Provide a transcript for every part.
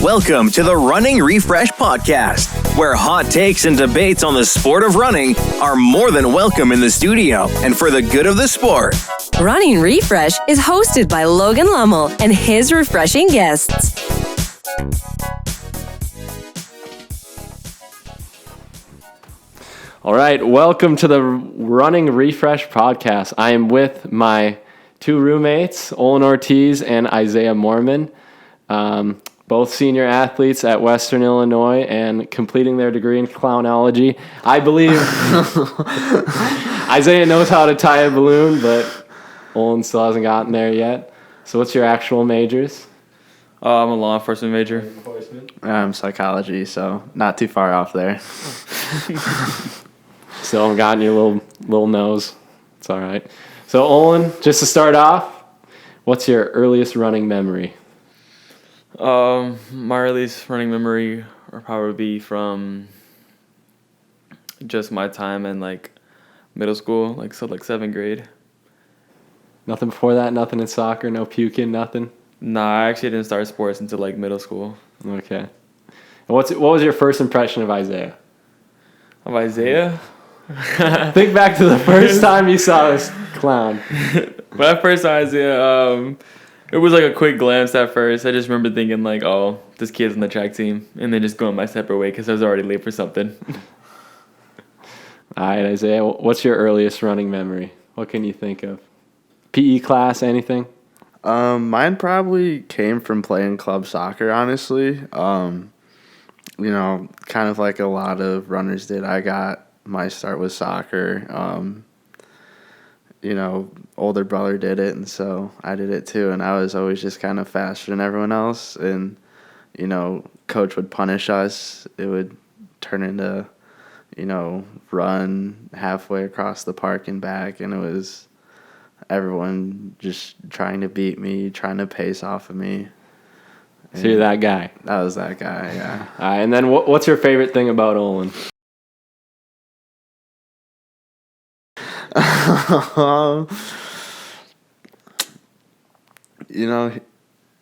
Welcome to the Running Refresh Podcast, where hot takes and debates on the sport of running are more than welcome in the studio and for the good of the sport. Running Refresh is hosted by Logan Lommel and his refreshing guests. All right, welcome to the Running Refresh Podcast. I am with my two roommates, Olin Ortiz and Isaiah Moorman, both senior athletes at Western Illinois and completing their degree in clownology. I believe Isaiah knows how to tie a balloon, but Olin still hasn't gotten there yet. So what's your actual majors? I'm a law enforcement major. I'm psychology, so not too far off there. Still haven't gotten your little nose. It's all right. So Olin, just to start off, what's your earliest running memory? My earliest running memory will probably be from just my time in middle school, like 7th grade. Nothing before that? Nothing in soccer? No puking? Nothing? Nah, I actually didn't start sports until middle school. Okay. And what was your first impression of Isaiah? Of Isaiah? Think back to the first time you saw this clown. When I first saw Isaiah, it was a quick glance at first. I just remember thinking oh, this kid's on the track team, and then just going my separate way because I was already late for something. All right, Isaiah, what's your earliest running memory? What can you think of? PE class, anything? Mine probably came from playing club soccer, honestly. Kind of like a lot of runners did. I got my start with soccer. Older brother did it, and so I did it too. And I was always just kind of faster than everyone else. And, coach would punish us. It would turn into, run halfway across the park and back. And it was everyone just trying to beat me, trying to pace off of me. So you're that guy. That was that guy, yeah. All right, and then what's your favorite thing about Olin?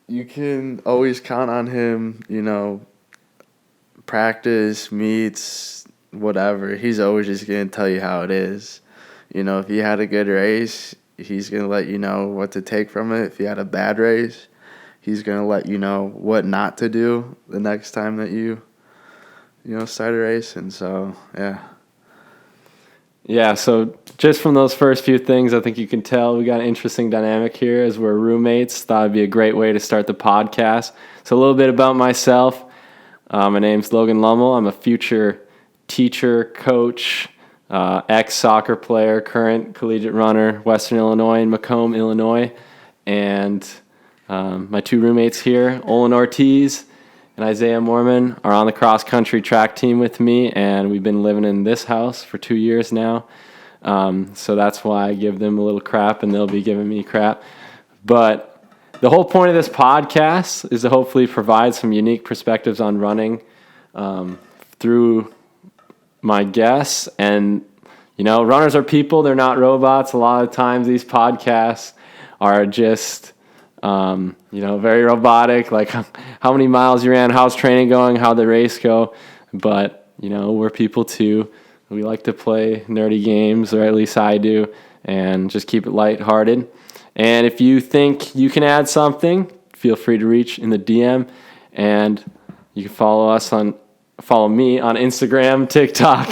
You can always count on him, practice, meets, whatever. He's always just going to tell you how it is. If you had a good race, he's going to let you know what to take from it. If you had a bad race, he's going to let you know what not to do the next time that you start a race. And so, yeah. Yeah, so just from those first few things, I think you can tell we got an interesting dynamic here as we're roommates. Thought it'd be a great way to start the podcast. So a little bit about myself. My name's Logan Lommel. I'm a future teacher, coach, ex-soccer player, current collegiate runner, Western Illinois and Macomb, Illinois. And my two roommates here, Olin Ortiz and Isaiah Moorman, are on the cross-country track team with me, and we've been living in this house for 2 years now. So that's why I give them a little crap, and they'll be giving me crap. But the whole point of this podcast is to hopefully provide some unique perspectives on running through my guests. And, runners are people. They're not robots. A lot of times these podcasts are just very robotic, like how many miles you ran, how's training going, how'd the race go. But, we're people too. We like to play nerdy games, or at least I do, and just keep it lighthearted. And if you think you can add something, feel free to reach in the DM, and you can follow me on Instagram, TikTok,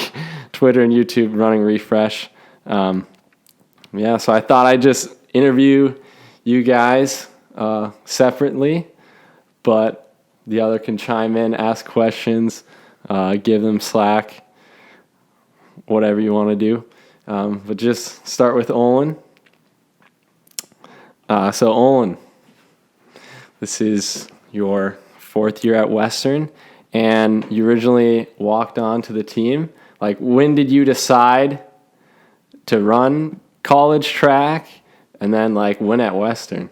Twitter, and YouTube, Running Refresh. So I thought I'd just interview you guys separately, but the other can chime in, ask questions, give them slack, whatever you want to do. But just start with Olin. So Olin, this is your 4th year at Western, and you originally walked on to the team. When did you decide to run college track, and then when at Western?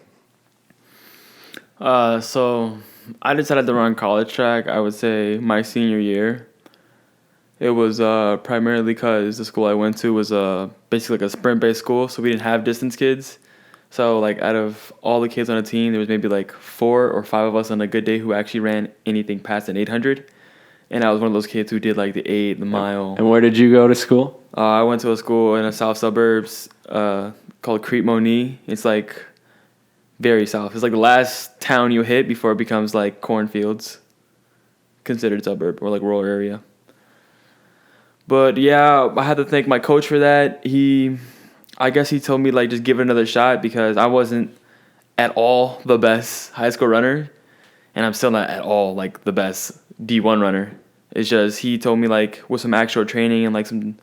So I decided to run college track, I would say my senior year. It was primarily because the school I went to was basically a sprint-based school, so we didn't have distance kids. So like out of all the kids on the team, there was maybe like 4 or 5 of us on a good day who actually ran anything past an 800. And I was one of those kids who did like the 8, the mile. And where did you go to school? I went to a school in the south suburbs called Crete Moni. It's like very south. It's like the last town you hit before it becomes like cornfields, considered suburb or like rural area. But yeah, I had to thank my coach for that. I guess he told me like just give it another shot because I wasn't at all the best high school runner, and I'm still not at all like the best D1 runner. It's just he told me like with some actual training and like some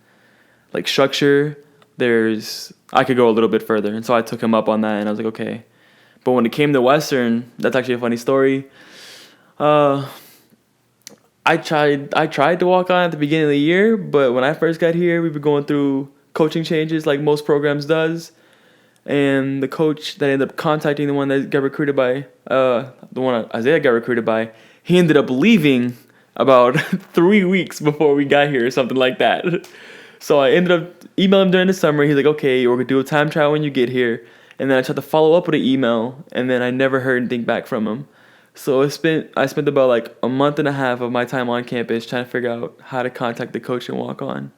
like structure, I could go a little bit further, and so I took him up on that, and I was like okay. But when it came to Western, that's actually a funny story. I tried to walk on at the beginning of the year, but when I first got here, we were going through coaching changes like most programs does. And the coach that ended up contacting the one that got recruited by, the one Isaiah got recruited by, he ended up leaving about 3 weeks before we got here or something like that. So I ended up emailing him during the summer. He's like, okay, we're going to do a time trial when you get here. And then I tried to follow up with an email, and then I never heard anything back from him. So I spent about like a month and a half of my time on campus trying to figure out how to contact the coach and walk on.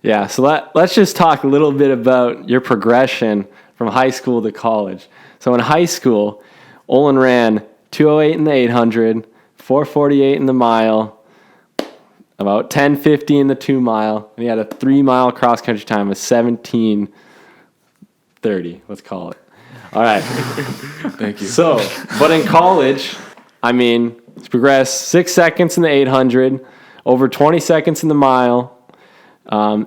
Yeah, so let's just talk a little bit about your progression from high school to college. So in high school, Olin ran 2:08 in the 800, 4:48 in the mile, about 10:50 in the 2 mile, and he had a 3 mile cross country time of 17:30. Let's call it. All right. Thank you. So, but in college, I mean, he's progressed 6 seconds in the 800, over 20 seconds in the mile.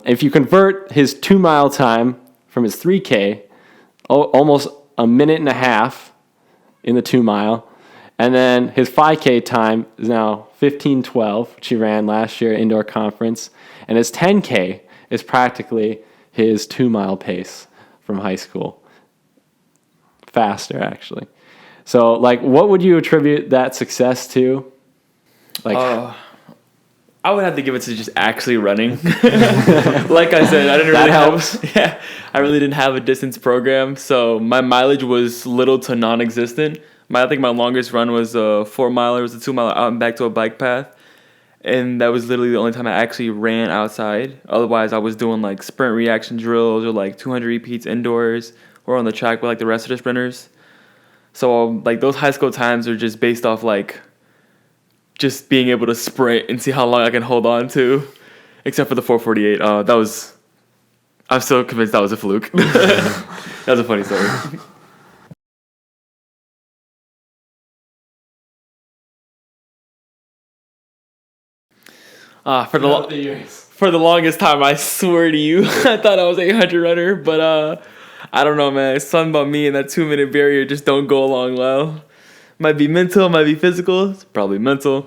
If you convert his 2 mile time from his 3K, almost a minute and a half in the 2 mile. And then his 5K time is now 15:12, which he ran last year at indoor conference. And his 10K is practically his 2 mile pace from high school. Faster, actually. So, like, what would you attribute that success to? Like, I would have to give it to just actually running. Like I said, I didn't really I really didn't have a distance program, so my mileage was little to non-existent. I think my longest run was a 4 miler. It was a 2 miler out and back to a bike path, and that was literally the only time I actually ran outside. Otherwise, I was doing like sprint reaction drills or like 200 repeats indoors or on the track with like the rest of the sprinters. So like those high school times are just based off like just being able to sprint and see how long I can hold on to, except for the 4:48. I'm still convinced that was a fluke. That was a funny story. For the longest time, I swear to you, I thought I was a 800 runner, but I don't know, man. It's something about me and that 2-minute barrier just don't go along well. Might be mental, might be physical. It's probably mental.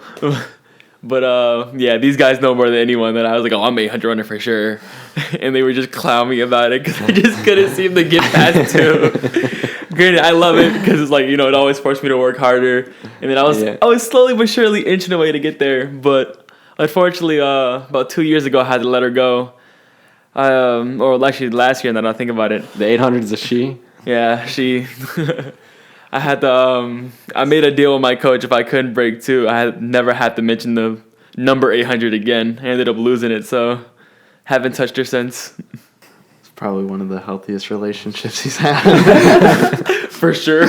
But yeah, these guys know more than anyone that I was like, oh, I'm an 800 runner for sure. And they were just clowning me about it because I just couldn't seem to get past 2. Granted, I love it because it's like, you know, it always forced me to work harder. And then I was slowly but surely inching away to get there. But unfortunately, about 2 years ago, I had to let her go. Or actually last year, now that I think about it. The 800 is a she? Yeah, she... I had to, I made a deal with my coach. If I couldn't break 2, I had never had to mention the number 800 again. I ended up losing it, so haven't touched her since. It's probably one of the healthiest relationships he's had. For sure.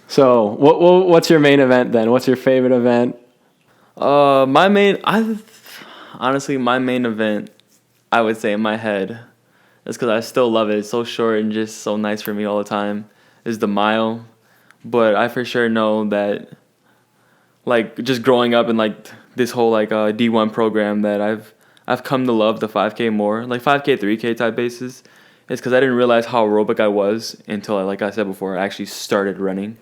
So, what's your main event then? What's your favorite event? My main event, I would say in my head, it's because I still love it. It's so short and just so nice for me all the time. Is the mile, but I for sure know that, like, just growing up in like this whole like D1 program, that I've come to love the 5K more, like 5K, 3K type basis. It's because I didn't realize how aerobic I was until, like I said before, I actually started running.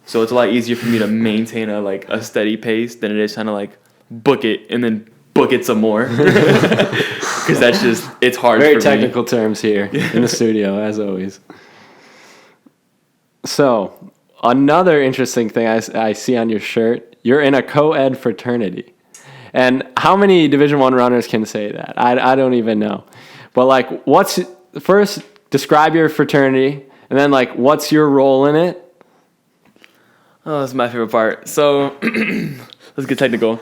So it's a lot easier for me to maintain a steady pace than it is trying to like book it and then book it some more. Because that's just, it's hard for me. Very technical terms here in the studio, as always. So, another interesting thing I see on your shirt, you're in a co-ed fraternity. And how many Division I runners can say that? I don't even know. But like, first describe your fraternity, and then like, what's your role in it? Oh, that's my favorite part. So let's get technical.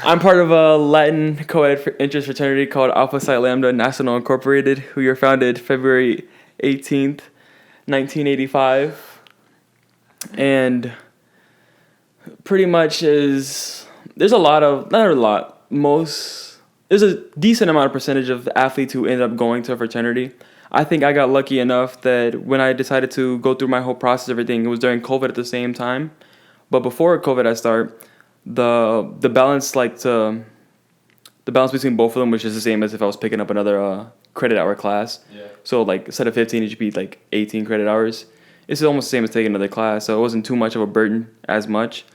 I'm part of a Latin co-ed interest fraternity called Alpha Psi Lambda Nacional Incorporated, who were founded February 18th, 1985. And pretty much there's a decent amount of percentage of athletes who end up going to a fraternity. I think I got lucky enough that when I decided to go through my whole process, everything, it was during COVID at the same time. But before COVID I start, the balance the balance between both of them was just the same as if I was picking up another credit hour class. Yeah. So like instead of 15, it should be like 18 credit hours. It's almost the same as taking another class, so it wasn't too much of a burden as much.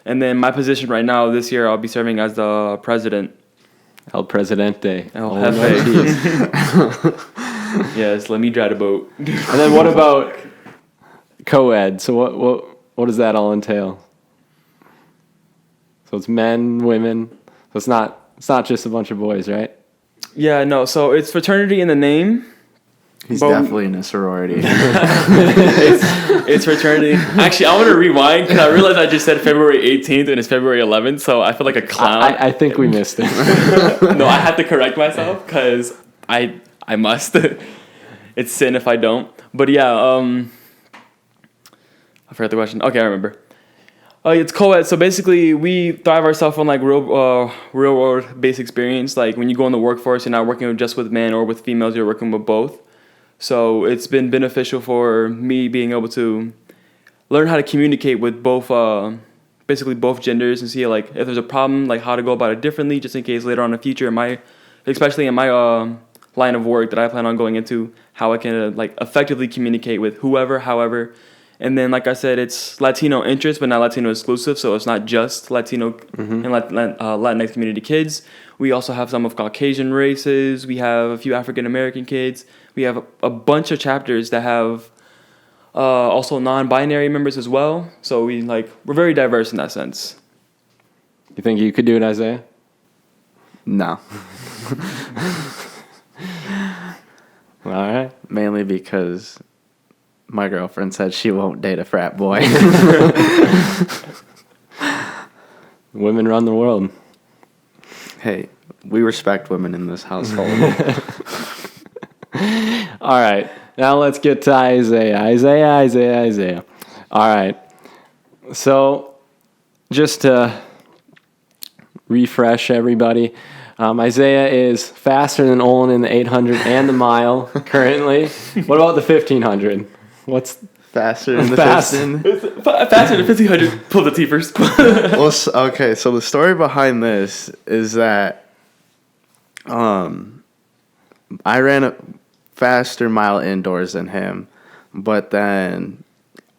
And then my position right now this year, I'll be serving as the president. El Presidente. El Jefe. Yes, let me drive the boat. And then what about co-ed? So what does that all entail? So it's men, women. So it's not just a bunch of boys, right? Yeah, no. So it's fraternity in the name. He's definitely in a sorority. it's fraternity. Actually, I want to rewind because I realized I just said February 18th and it's February 11th, so I feel like a clown. I think we missed it. No, I have to correct myself because I must. It's sin if I don't. But yeah, I forgot the question. Okay, I remember. It's co-ed, so basically we thrive ourselves on like real world based experience. Like when you go in the workforce, you're not working just with men or with females, you're working with both. So it's been beneficial for me being able to learn how to communicate with both, basically both genders, and see like if there's a problem, like how to go about it differently, just in case later on in the future, especially in my line of work that I plan on going into, how I can like effectively communicate with whoever, however. And then, like I said, it's Latino interest, but not Latino exclusive. So it's not just Latino and Latinx community kids. We also have some of Caucasian races. We have a few African American kids. We have a bunch of chapters that have also non-binary members as well. So we're very diverse in that sense. You think you could do it, Isaiah? No. All right. Mainly because my girlfriend said she won't date a frat boy. Women run the world. Hey, we respect women in this household. All right. Now let's get to Isaiah. Isaiah. All right. So just to refresh everybody, Isaiah is faster than Olin in the 800 and the mile currently. What about the 1500? What's faster than the fast? 15? Faster than 1500. Pull the T first. Well, okay, so the story behind this is that I ran a faster mile indoors than him, but then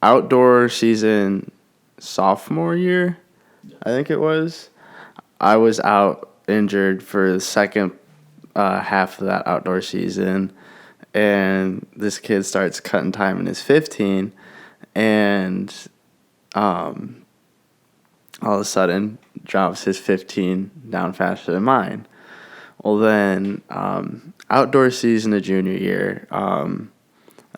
outdoor season sophomore year, I think it was, I was out injured for the second half of that outdoor season, and this kid starts cutting time in his 15, and all of a sudden drops his 15 down faster than mine. Well, then outdoor season the junior year,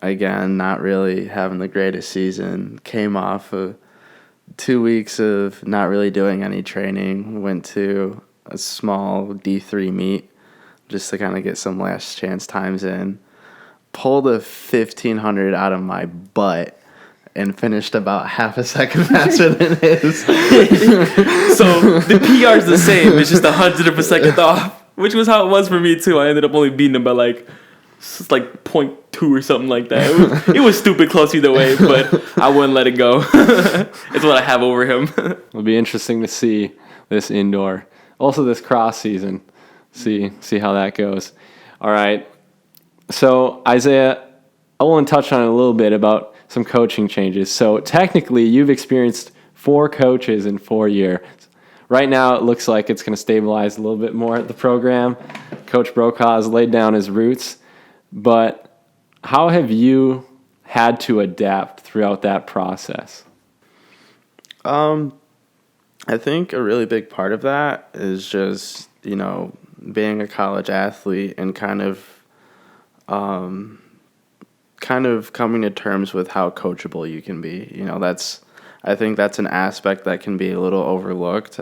again, not really having the greatest season, came off of 2 weeks of not really doing any training, went to a small D3 meet just to kind of get some last chance times in, pulled a 1500 out of my butt, and finished about half a second faster than his. So the PR's the same, it's just 100th of a second off, which was how it was for me too. I ended up only beating him by like 0.2 or something like that. It was stupid close either way, but I wouldn't let it go. It's what I have over him. It'll be interesting to see this indoor. Also this cross season. See how that goes. All right. So Isaiah, I want to touch on a little bit about some coaching changes. So technically you've experienced 4 coaches in 4 years. Right now it looks like it's going to stabilize a little bit more at the program. Coach Brokaw has laid down his roots. But how have you had to adapt throughout that process? I think a really big part of that is just, being a college athlete and kind of kind of coming to terms with how coachable you can be. I think that's an aspect that can be a little overlooked,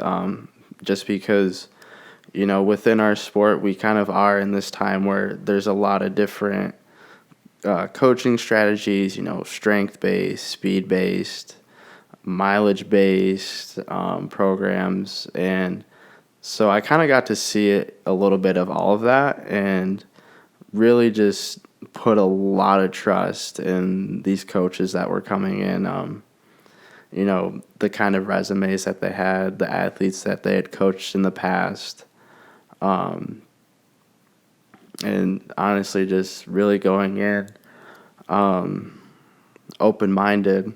just because, within our sport, we kind of are in this time where there's a lot of different coaching strategies, strength-based, speed-based, mileage-based programs. And so I kind of got to see a little bit of all of that and really just put a lot of trust in these coaches that were coming in, the kind of resumes that they had, the athletes that they had coached in the past. And honestly, just really going in open-minded.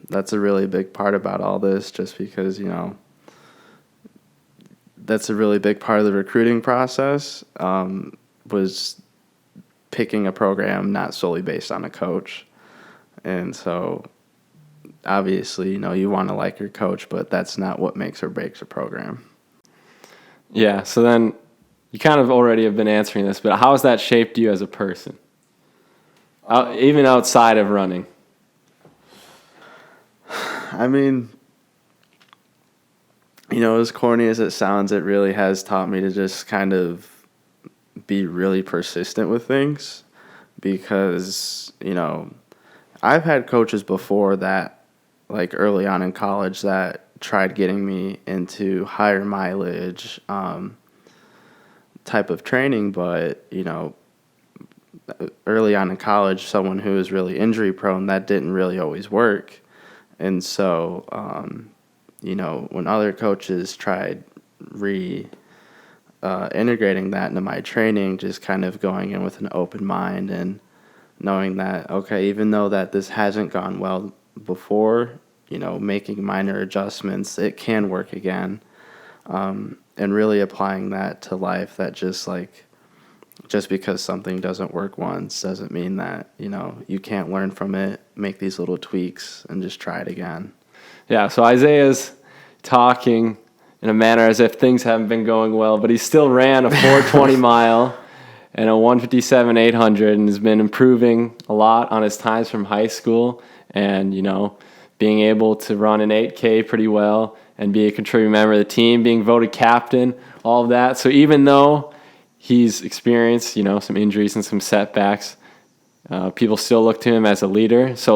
That's a really big part about all this, just because, that's a really big part of the recruiting process, was picking a program not solely based on a coach. And so obviously, you want to like your coach, but that's not what makes or breaks a program. Yeah, so then you kind of already have been answering this, but how has that shaped you as a person? Even outside of running? I mean, as corny as it sounds, it really has taught me to just kind of be really persistent with things, because, I've had coaches before that, like early on in college, that tried getting me into higher mileage type of training, but, early on in college, someone who was really injury prone, that didn't really always work. And so, when other coaches tried integrating that into my training, just kind of going in with an open mind and knowing that, okay, even though that this hasn't gone well before, making minor adjustments, it can work again. And really applying that to life, that just because something doesn't work once doesn't mean that, you can't learn from it, make these little tweaks, and just try it again. Yeah, so Isaiah's talking in a manner as if things haven't been going well, but he still ran a 420 mile and a 157 800 and has been improving a lot on his times from high school, and, being able to run an 8K pretty well and be a contributing member of the team, being voted captain, all of that. So even though he's experienced, some injuries and some setbacks, people still look to him as a leader. So,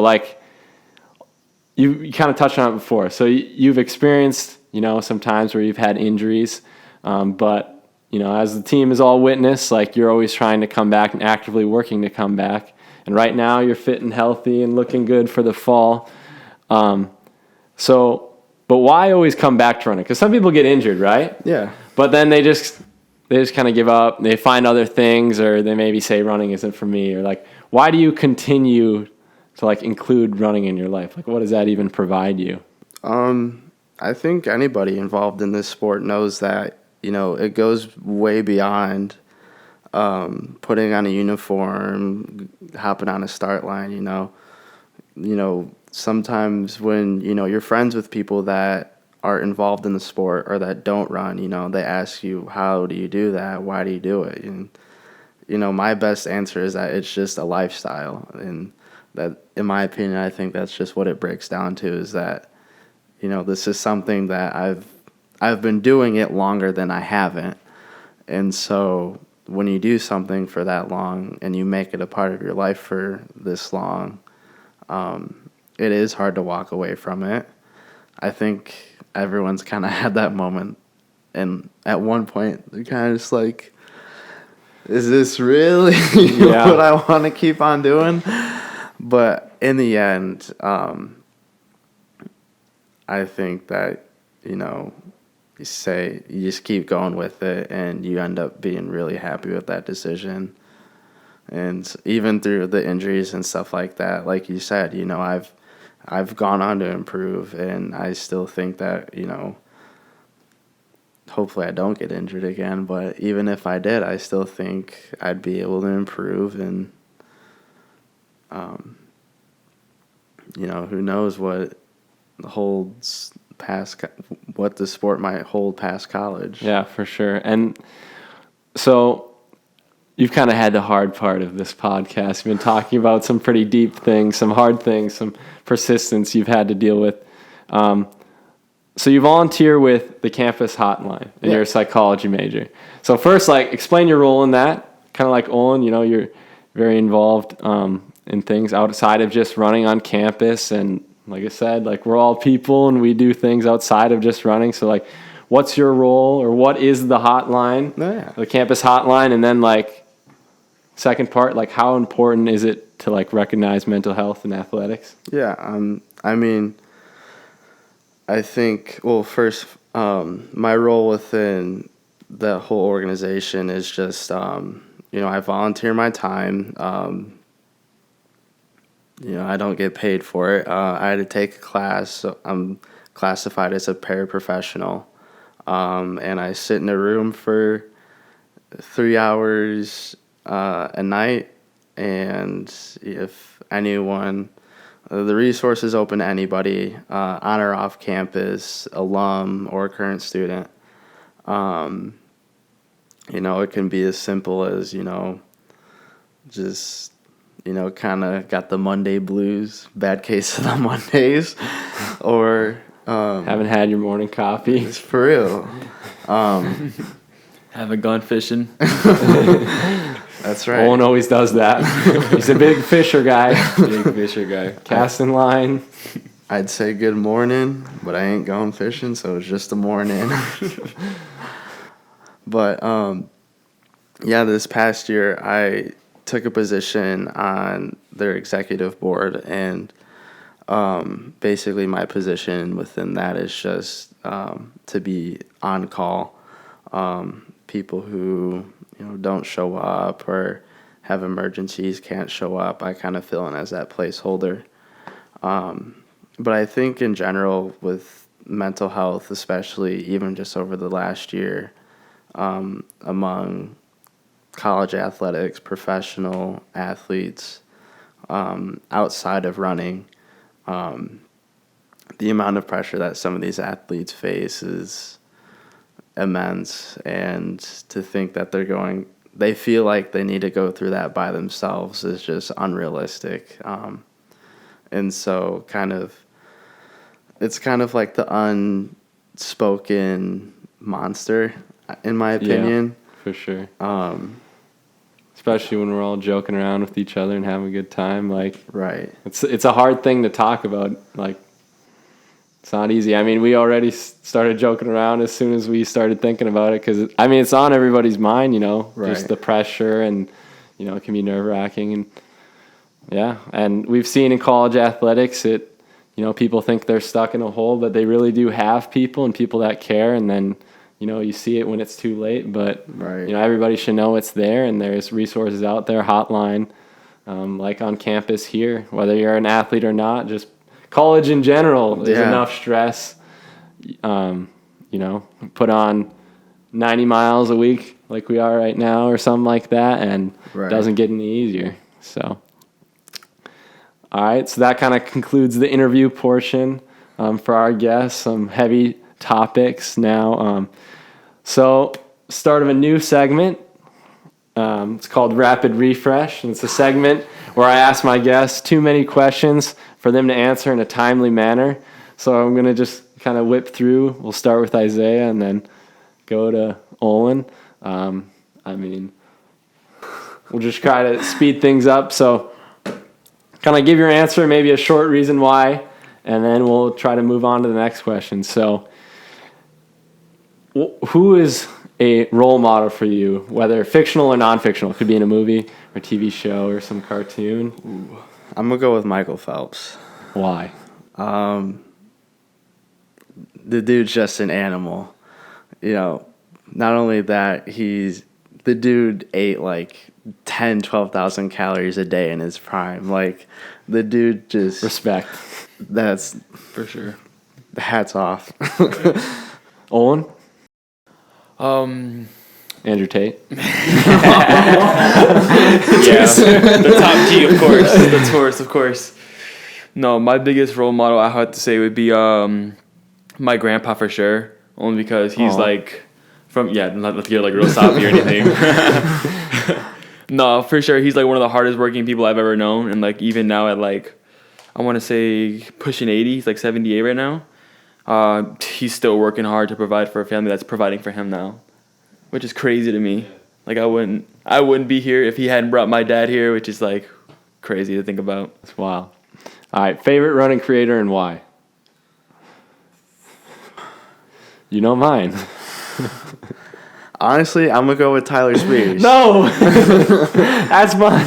you kind of touched on it before. So you've experienced, some times where you've had injuries, but, as the team is all witness, you're always trying to come back and actively working to come back. And right now you're fit and healthy and looking good for the fall. But why always come back to running? Because some people get injured, right? Yeah. But then they just kind of give up. They find other things, or they maybe say running isn't for me, or why do you continue to include running in your life? What does that even provide you? I think anybody involved in this sport knows that, it goes way beyond putting on a uniform, hopping on a start line, sometimes when, you're friends with people that are involved in the sport or that don't run, they ask you, how do you do that? Why do you do it? And, my best answer is that it's just a lifestyle. And that, in my opinion, I think that's just what it breaks down to, is that, this is something that I've been doing it longer than I haven't. And so when you do something for that long and you make it a part of your life for this long, it is hard to walk away from it. I think everyone's kind of had that moment. And at one point, they're kind of just is this really what I want to keep on doing? But in the end, I think that, you just keep going with it, and you end up being really happy with that decision. And even through the injuries and stuff like that, like you said, I've gone on to improve, and I still think that, hopefully I don't get injured again, but even if I did, I still think I'd be able to improve, and, who knows what holds what the sport might hold past college. Yeah, for sure. And so you've kind of had the hard part of this podcast. You've been talking about some pretty deep things, some hard things, some persistence you've had to deal with. So you volunteer with the campus hotline, and you're a psychology major. So first, like, explain your role in that. Kind of like Olin, you know, you're very involved in things outside of just running on campus. And like I said, like, we're all people and we do things outside of just running. So, like, what's your role, or what is the hotline, the campus hotline? And then, like, second part, like, how important is it to, like, recognize mental health in athletics? Yeah, I mean, I think, well, first, my role within the whole organization is just, you know, I volunteer my time. You know, I don't get paid for it. I had to take a class. So I'm classified as a paraprofessional. And I sit in a room for 3 hours a night. And if anyone, the resource is open to anybody, on or off campus, alum or current student. You know, it can be as simple as, you know, just, you know, kind of got the Monday blues, bad case of the Mondays, or haven't had your morning coffee. It's for real. Haven't gone fishing. That's right. Olin always does that. He's a big fisher guy. Big fisher guy. Casting line. I'd say good morning, but I ain't going fishing, so it's just a morning. But, yeah, this past year I took a position on their executive board, and basically my position within that is just to be on call. People who, you know, don't show up or have emergencies, can't show up, I kind of fill in as that placeholder. But I think in general with mental health, especially even just over the last year, among college athletics, professional athletes, outside of running, the amount of pressure that some of these athletes face is immense. And to think that they feel like they need to go through that by themselves is just unrealistic. And so it's kind of like the unspoken monster, in my opinion. Yeah, for sure. Especially when we're all joking around with each other and having a good time. Like, right. It's a hard thing to talk about. Like, it's not easy. I mean, we already started joking around as soon as we started thinking about it, because, I mean, it's on everybody's mind, you know, right. Just the pressure, and, you know, it can be nerve-wracking. And, yeah, and we've seen in college athletics, you know, people think they're stuck in a hole, but they really do have people and people that care. And then, you know, you see it when it's too late, but, right. You know, everybody should know it's there, and there's resources out there, hotline, like on campus here, whether you're an athlete or not, just college in general, there's enough stress, you know, put on 90 miles a week like we are right now or something like that, and It doesn't get any easier. So, all right, so that kind of concludes the interview portion for our guests, some heavy topics now. So, start of a new segment. It's called Rapid Refresh, and it's a segment where I ask my guests too many questions for them to answer in a timely manner. So I'm going to just kind of whip through. We'll start with Isaiah and then go to Olin. I mean, we'll just try to speed things up. So kind of give your answer, maybe a short reason why, and then we'll try to move on to the next question. So who is a role model for you, whether fictional or non-fictional? It could be in a movie or TV show or some cartoon. Ooh. I'm going to go with Michael Phelps. Why? The dude's just an animal. You know, not only that, the dude ate like 10, 12,000 calories a day in his prime. Like, the dude just... Respect. That's... For sure. Hats off. Olin? Andrew Tate. Yeah, the top G, of course. The tourist, of course. No, my biggest role model, I have to say, would be my grandpa for sure. Only because he's like not like you're like real sloppy or anything. No, for sure. He's like one of the hardest working people I've ever known. And like even now at like, I want to say pushing 80, he's like 78 right now. He's still working hard to provide for a family that's providing for him now, which is crazy to me. Like I wouldn't be here if he hadn't brought my dad here, which is like crazy to think about. That's wild. All right, favorite running creator and why? You know mine. Honestly, I'm gonna go with Tyler Spears. No, that's mine.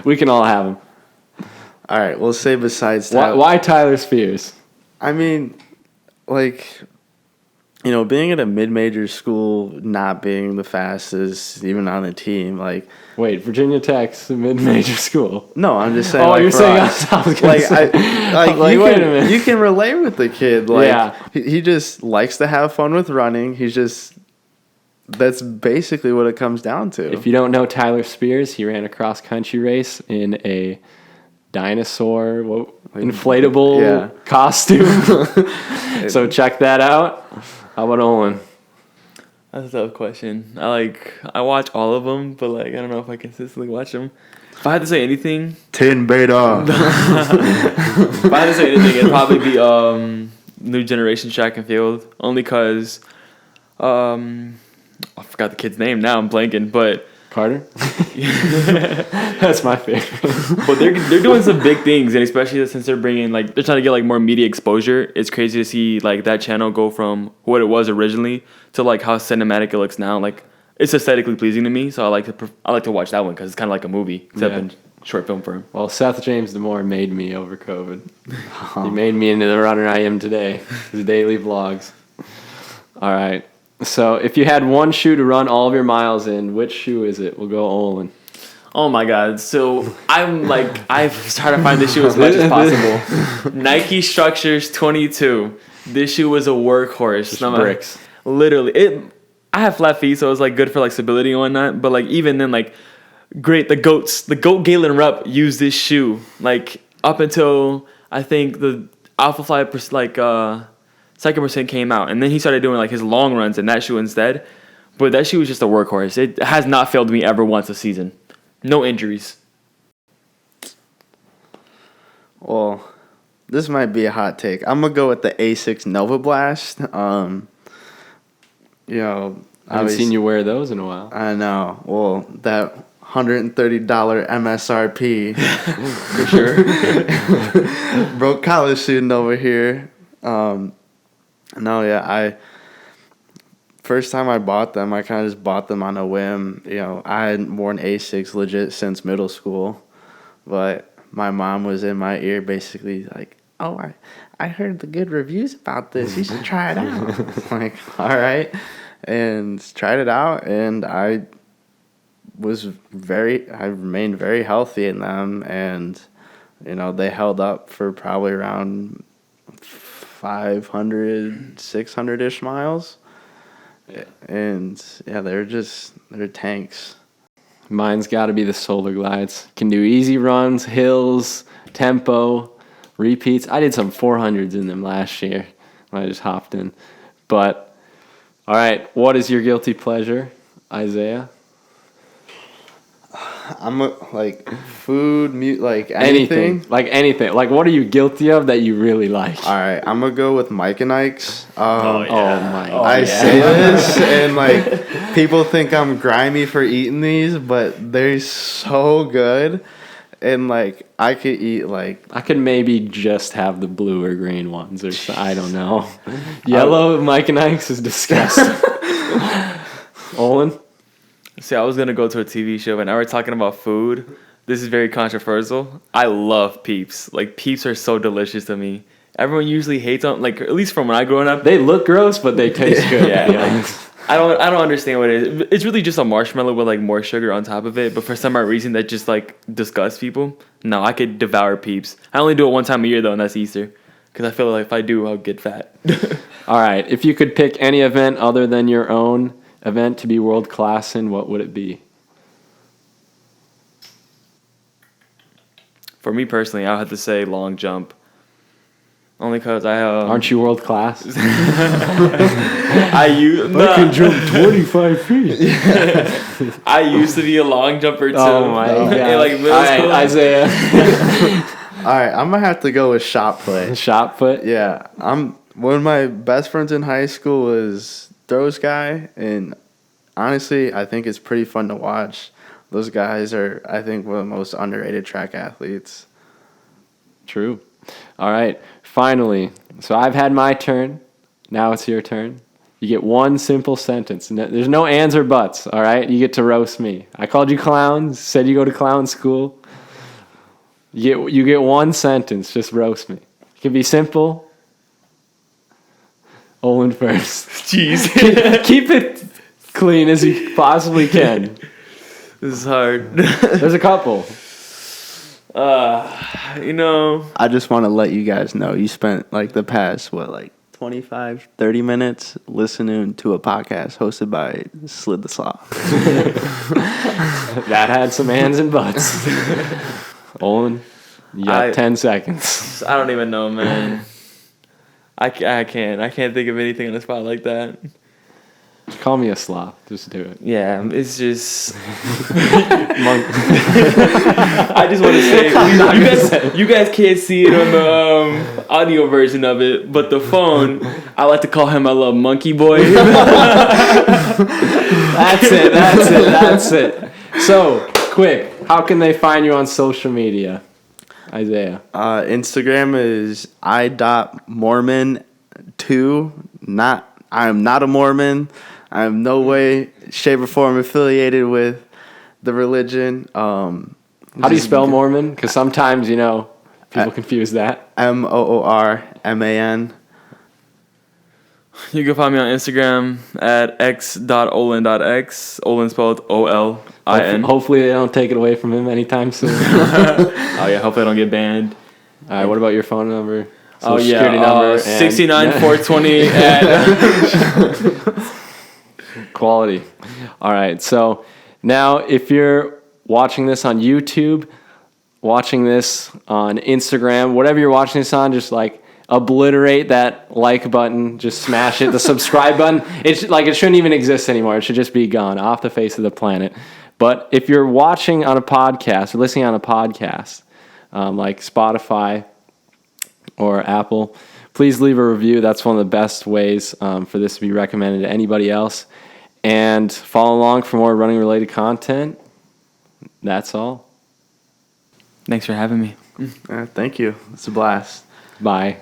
We can all have him. All right, we'll say besides Tyler. Why Tyler Spears? I mean, like, you know, being at a mid-major school, not being the fastest, even on the team, like. Wait, Virginia Tech's a mid-major school. No, I'm just saying. Oh, like, you're saying us, I was gonna say. wait a minute. You can relate with the kid. Like, Yeah. he just likes to have fun with running. That's basically what it comes down to. If you don't know Tyler Spears, he ran a cross-country race in a dinosaur inflatable costume. So check that out. How about Olin? That's a tough question. I watch all of them, but like I don't know if I consistently watch them. If I had to say anything, 10 beta. if I had to say anything, it'd probably be new generation track and field. Only because I forgot the kid's name now. I'm blanking, but Carter? That's my favorite. but they're doing some big things, and especially since they're bringing they're trying to get like more media exposure. It's crazy to see like that channel go from what it was originally to like how cinematic it looks now. Like it's aesthetically pleasing to me, so I like to watch that one because it's kind of like a movie except in short film form. Well, Seth James Damore made me over COVID. He made me into the runner I am today. His daily vlogs. All right. So if you had one shoe to run all of your miles in, which shoe is it? We'll go Olin. Oh my God. So I've tried to find this shoe as much as possible. Nike Structures 22. This shoe was a workhorse. Just bricks. Literally. I have flat feet, so it's like good for like stability and whatnot. But like even then, like great, the GOAT Galen Rupp used this shoe. Like up until I think the Alpha Fly second percent came out, and then he started doing like his long runs in that shoe instead. But that shoe was just a workhorse. It has not failed me ever once a season. No injuries. Well, this might be a hot take. I'm gonna go with the A6 Nova Blast. You know, I haven't seen you wear those in a while. I know. Well, that $130 MSRP for sure. Broke college student over here. First time I bought them, I kind of just bought them on a whim. You know, I hadn't worn A6 legit since middle school, but my mom was in my ear basically like, oh, I heard the good reviews about this. You should try it out. I'm like, all right. And tried it out, and I remained very healthy in them, and, you know, they held up for probably around 500, 600-ish miles. And yeah, they're tanks. Mine's got to be the Solar Glides. Can do easy runs, hills, tempo, repeats. I did some 400s in them last year when I just hopped in. But, all right, what is your guilty pleasure, Isaiah? I'm food, anything. Anything. Like, what are you guilty of that you really like? All right, I'm gonna go with Mike and Ike's. I say this, and people think I'm grimy for eating these, but they're so good. And I could eat I could maybe just have the blue or green ones, or I don't know. Yellow Mike and Ike's is disgusting. Olin? See, I was going to go to a TV show, and now we're talking about food. This is very controversial. I love Peeps. Peeps are so delicious to me. Everyone usually hates on, at least from when I growing up. They look gross, but they taste good. Yeah. I don't understand what it is. It's really just a marshmallow with, more sugar on top of it. But for some odd reason, that just, disgusts people. No, I could devour Peeps. I only do it one time a year, though, and that's Easter. Because I feel like if I do, I'll get fat. All right. If you could pick any event other than your own event to be world class in, what would it be? For me personally, I would have to say long jump. Only because I Aren't you world class? I can jump 25 feet. I used to be a long jumper too. Oh my god! Like middle All right, school. Isaiah. All right, I'm gonna have to go with shot put. Shot put. Yeah, one of my best friends in high school was throws guy, and honestly, I think it's pretty fun to watch. Those guys are, I think, one of the most underrated track athletes. True. All right. Finally, so I've had my turn. Now it's your turn. You get one simple sentence. There's no ands or buts. All right. You get to roast me. I called you clowns. Said you go to clown school. You get one sentence. Just roast me. It can be simple. Olin first. Jeez. Keep it clean as you possibly can. This is hard. There's a couple. I just want to let you guys know you spent like the past 25, 30 minutes listening to a podcast hosted by Slid the Sloth. That had some ands and buts. Olin, you got 10 seconds. I don't even know, man. I can't think of anything on the spot like that. Just call me a sloth. Just do it. Yeah, it's just. I just want to say, you guys can't see it on the audio version of it, but the phone, I like to call him my little monkey boy. That's it. So, quick, how can they find you on social media, Isaiah? Instagram is i.moorman2. I'm not a Mormon. I'm no way, shape, or form affiliated with the religion. How do you spell Moorman? Because sometimes, people confuse that. Moorman. You can find me on Instagram at x.olin.x. Olin spelled Olin. Hopefully they don't take it away from him anytime soon. Oh yeah, hopefully I don't get banned. All right, what about your phone number? Social security number. 69420 at Quality. All right, so now if you're watching this on YouTube, watching this on Instagram, whatever you're watching this on, just obliterate that like button, just smash it. The subscribe button, it shouldn't even exist anymore. It should just be gone off the face of the planet. But if you're watching on a podcast or listening on a podcast, like Spotify or Apple, please leave a review. That's one of the best ways for this to be recommended to anybody else. And follow along for more running-related content. That's all. Thanks for having me. Thank you. It's a blast. Bye.